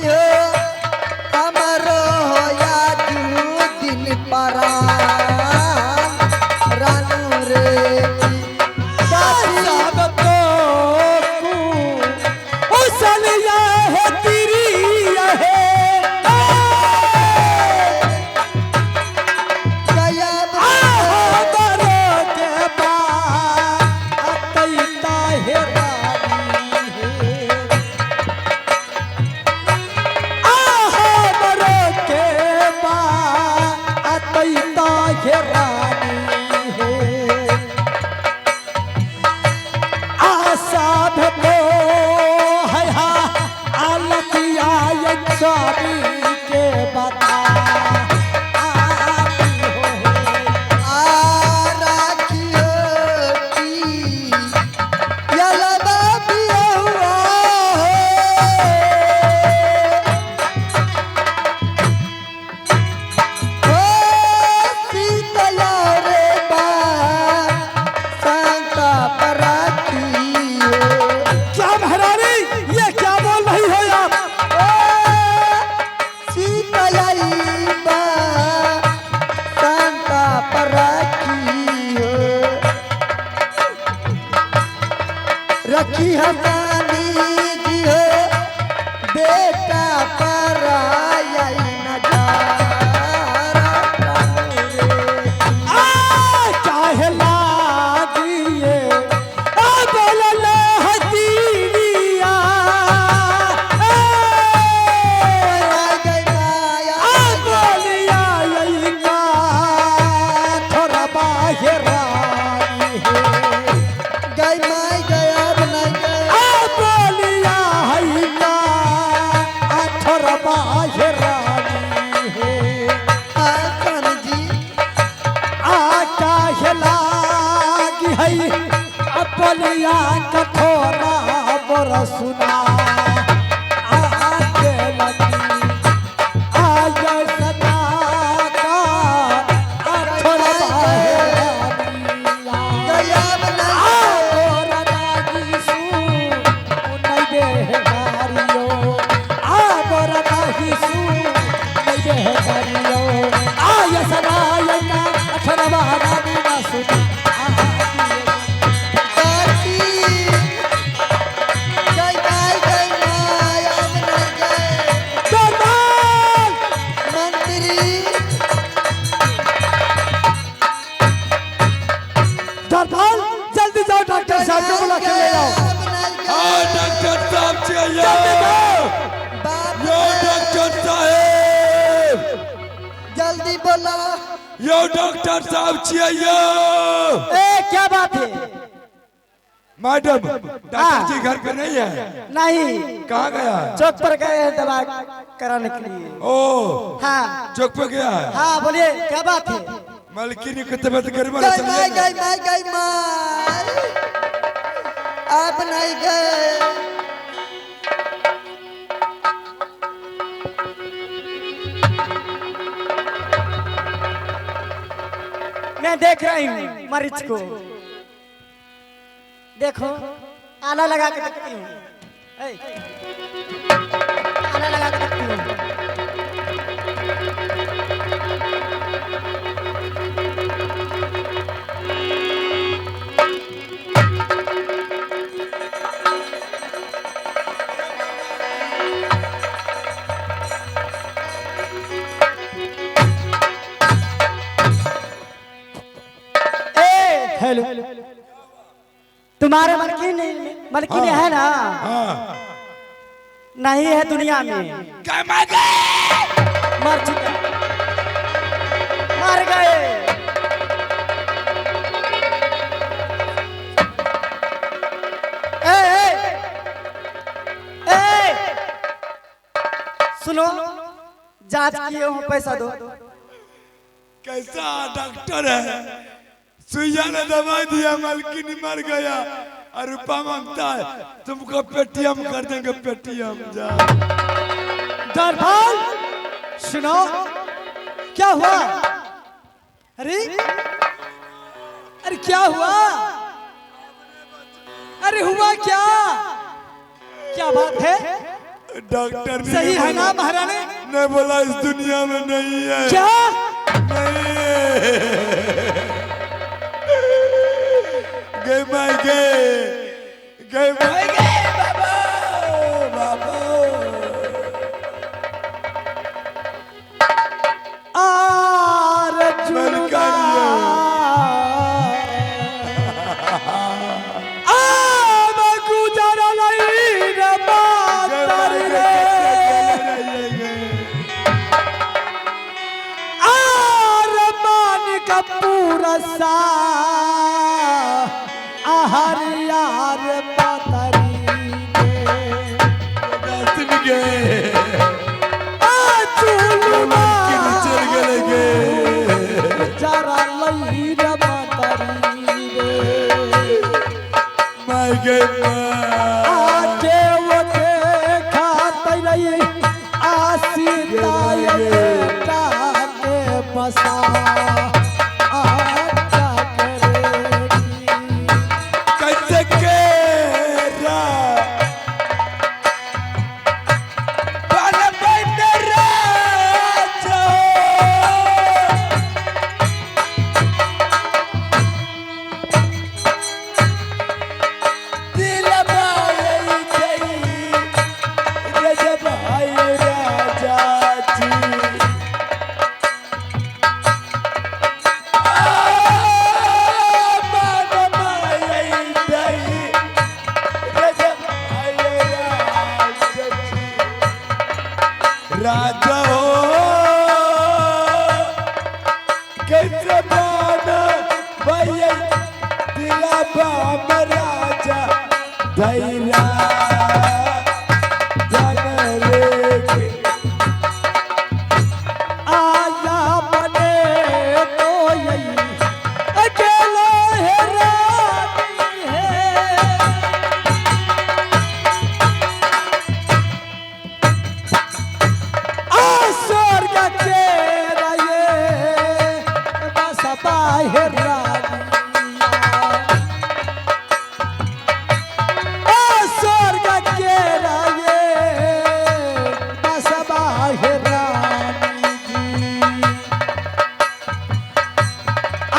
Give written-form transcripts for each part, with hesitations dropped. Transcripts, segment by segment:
यो हमरो होया जू दिन परा रानू रे सब को उसलिया है तेरी है गया हमरो के बाद अतैता है रानी है हमरो के बाद अतैता है रानी है आशा भो है हा आलतिया ये चाबी के बता आती हो है राखियो की यलबा पिया हुआ हो सीतला रे बा संता पराखियो क्या महारानी ये क्या बोल रही हो आप सीतलाई बा संता पराखियो रखी हसानी जी हो बेटा पराया न जारा चाहे लागिए बोलले हतीरिया बोलिया यही का थोड़ा बाहरानी है गई माई गया बनाई गया बोलिया है का थोड़ा बाहरानी है आसन जी आका लागी है अपलिया कठोरा बरसुना आके लगी आज सदा का अठोरा बहरानिया गया बनाई आगोरा लागी सू उन्नई बेहगारियो आगोरा लागी सू उन्नई बेहगारियो आय सदा का अठोरा बहरानी ना सुना काकी गई माई अब नहीं गए दरबार मंत्री दरबार जल्दी जाओ डॉक्टर साहब को बुला के ले आओ अब नहीं हाँ गए डॉक्टर साहब चाहिए जल्दी जाओ बाप यो डॉक्टर साहब जल्दी बोला यो डॉक्टर साहब चाहिए ए क्या बात है मैडम डॉक्टर जी घर पे नहीं है नहीं कहाँ गया है चौक पर गए हैं दवा कराने के लिए ओ हाँ चौक पे गया है हाँ बोलिए क्या बात है मलकिनी की तबीयत गड़बड़ गई है माई समझिए गई माई गई माई अब नहीं गए मैं देख रही हूँ मरीज को देखो आला लगा के देखती हूँ ए, आला लगा के देखती हूँ हेलो तुम्हारे मलकिनी है ना हाँ नहीं है दुनिया में मर चुका मर गए ए, ए, ए, सुनो जांच किए हो पैसा दो कैसा डॉक्टर है सुइया ने दवाई दिया मलकिनी मर गया और रुपया मांगता है तुमको पेटीएम कर देंगे पेटीएम जा दरबार सुनो क्या हुआ अरे अरे क्या हुआ अरे हुआ क्या क्या बात है डॉक्टर ने सही है ना महारानी? नहीं बोला इस दुनिया में नहीं है। क्या? नहीं है। गए माय गए बाबा बाबा। आर जुलगा आब गुजर लई रे मातर रे आर मान का पूरा सा आहार यार पातरी गए चल गए जरा लई रे मातरी रे माय गए आजे वो खाते रही आसीताय के बसा आजा करेगी कैसे केरा बाला बंदरा जो दिल भाई गई रजब भाई राजा जी राजा हो कैसे बाना भैया दिला बाम राजा धैरा जन रे आजा बने तो यही अकेला है रानी है स्वर्ग के रहे बस बाहर स्वर्ग के रहे बस बाहर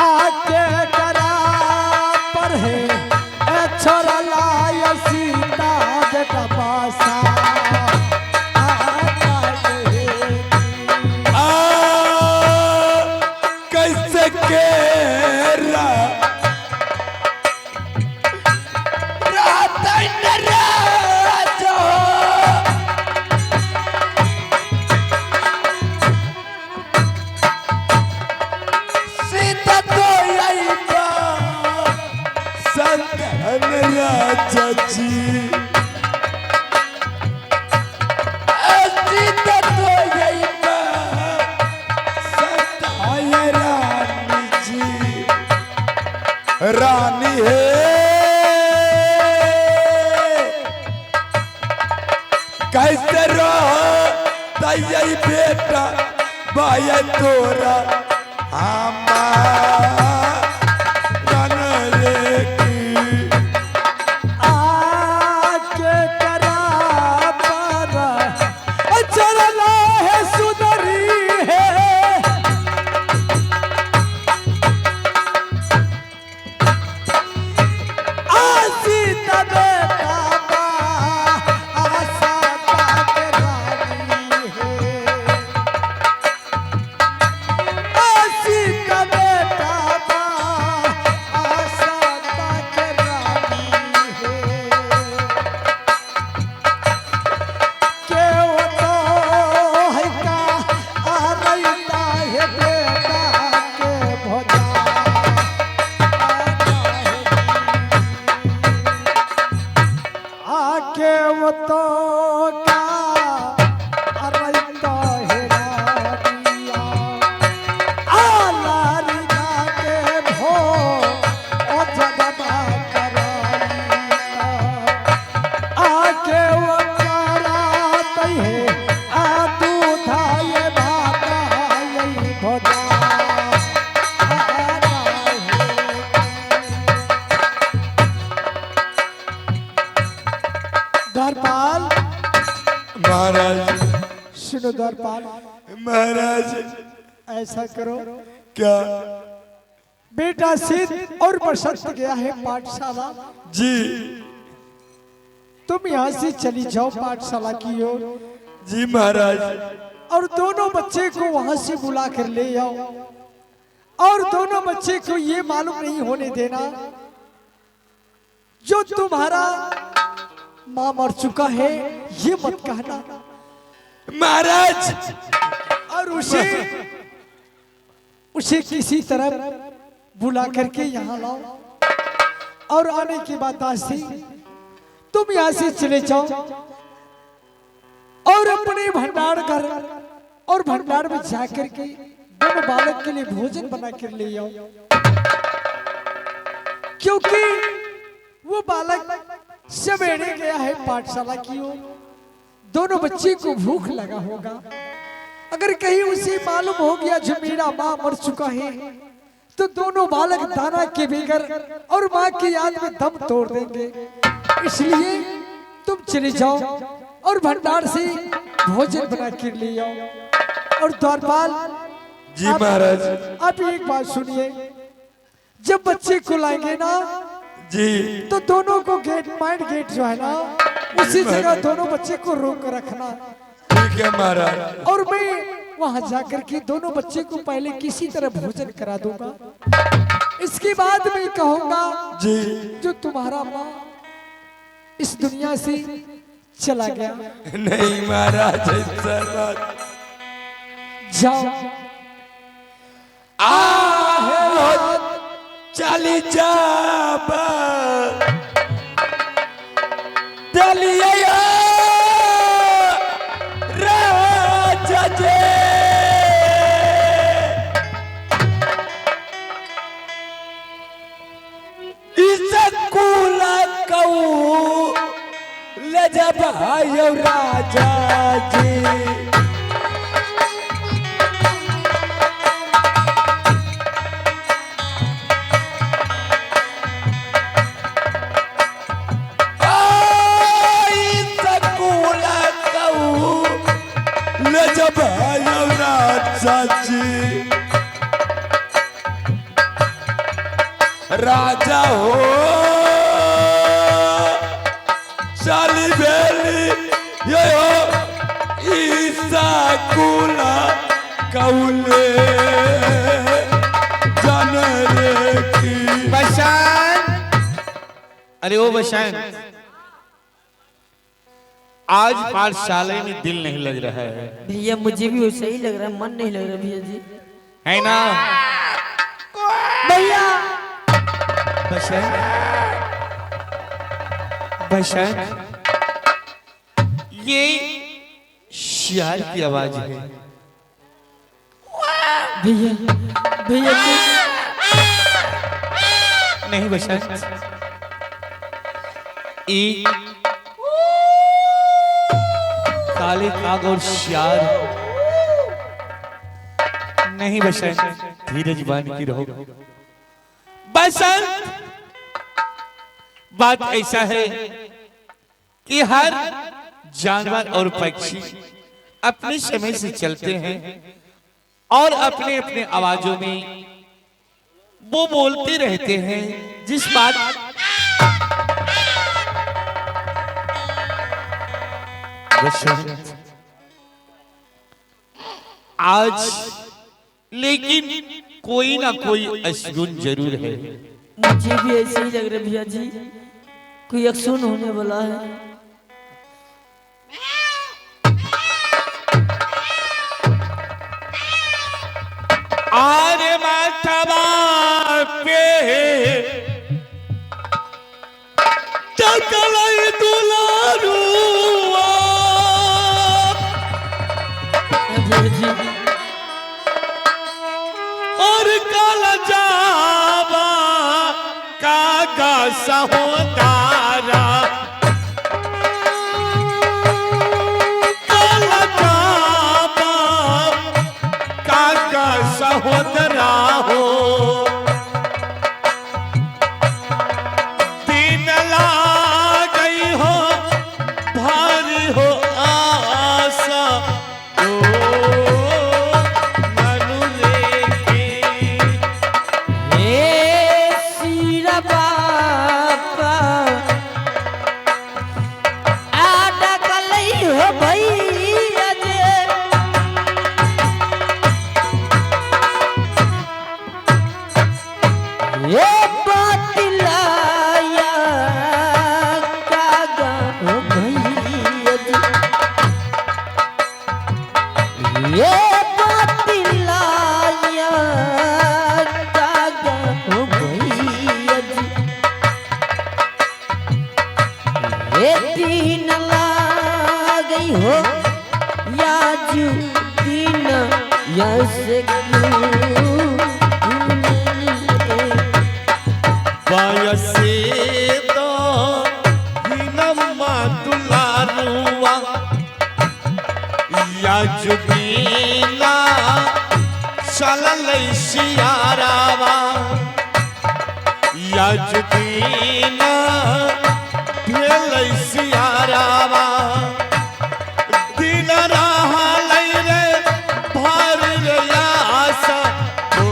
आके करा पर है छोरा लाया सीता जटा पासा कैसे केरा सीता तो यही संतन राजा जी सीता तो यही संताय रानी जी रानी है कैसे रहो तैयारी बेटा भाई तोरा आके करा पर चरला है सुधरी है आसीता बेटा आशा के रानी है आसीता बेटा सुनो द्वारपाल, महाराज ऐसा करो, क्या? बेटा सिद्ध और बसंत गया है पाठशाला, जी तुम यहाँ से चली जाओ पाठशाला की ओर, जी महाराज। और दोनों बच्चे को वहां से बुला कर ले आओ, और दोनों बच्चे को ये मालूम नहीं होने देना जो तुम्हारा माँ मर चुका है, ये मत कहना महाराज। और उसे किसी तरह बुला करके यहाँ लाओ, और आने के बाद दासी तुम यहाँ से चले जाओ और अपने भंडार घर और भंडार में जाकर के दोनों बालक के लिए भोजन बना कर ले आओ, क्योंकि वो बालक सवेरे गया है पाठशाला की ओर, दोनों बच्चे को भूख लगा होगा। अगर कहीं उसे मालूम हो गया जो मेरा माँ मर चुका है, तो दोनों बालक दाना के बगैर और माँ की याद में दम तोड़ देंगे। इसलिए तुम चले जाओ और भंडार से भोजन बना कर ले आओ। और द्वारपाल जी महाराज। आप एक बात सुनिए, जब बच्चे को लाएंगे ना जी, तो दोनों को माइंड गेट जो है ना, उसी जगह दोनों बच्चे को रोक कर रखना। ठीक है महाराज। और मैं वहां जाकर के दोनों बच्चे को पहले किसी तरह भोजन करा दूंगा, इसके बाद मैं कहूंगा जी, जो तुम्हारा माँ इस दुनिया से चला गया। नहीं महाराज, ऐसा बात। जाओ चली जाब दलिया राजा जे इसकुल कहू ले जब राजा जी। राजा हो चाली बेली यो ईसा कुला कौले जनरे की। बशान, अरे ओ बशान, आज पाठशाला में दिल नहीं लग रहा है। भैया मुझे भी वैसा ही लग रहा है, मन नहीं लग रहा भैया जी। है ना भैया? बशान, बशान, ये शियार की आवाज है। भैया भैया नहीं बशान, एक काले काग और शियार नहीं बशान, धीरज बांध की रहो। बसंत, बात ऐसा है कि हर जानवर और पक्षी अपने समय से चलते हैं और अपने अपने आवाजों में वो बोलते रहते हैं। जिस बात आज लेकिन कोई ना कोई अशगुन जरूर है। मुझे भी ऐसे ही लग रहा है भैया जी, कोई अक्सुन होने वाला है। आरे माथवा पे टकलाई दुलारुआ भैया जी और काला जावा कागा सहोदारा, काला जावा कागा सहोदरा हो। दिन ला गई हो भारी हो आशा ये पातिलाया जागा हो भैया जी ये दिन गई हो या जू दिन यस बयसे तो हिनमा दुलारुआ या जुबीला चलल सियारावा या जुबीला भेल सियारावा दिन रहल रे भर रे आशा ओ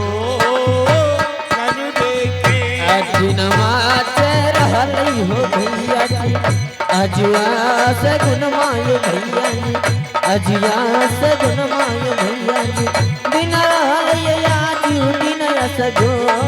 कर देखे दिनमा रहल हो भैया जी अजुआ से गुनमायो भैया जी अजुआ से गुनमायो भैया जी दिन रहल या जू दिन यस गो